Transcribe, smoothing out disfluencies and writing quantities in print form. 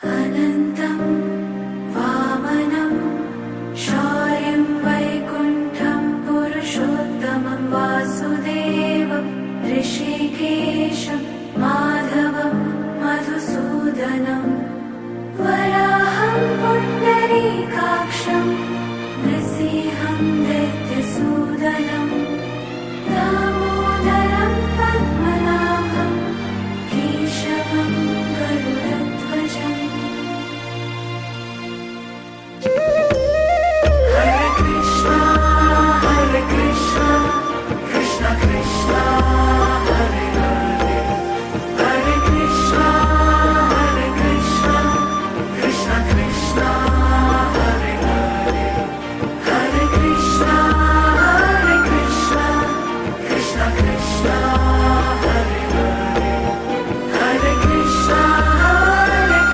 अनन्तं वामनं शौर्यं वैकुण्ठं पुरुषोत्तमं वासुदेवं ऋषिकेशं माधवं मधुसूदनं वराहं पुण्डरीकाक्षं नृसिंहं दैत्यसूदनं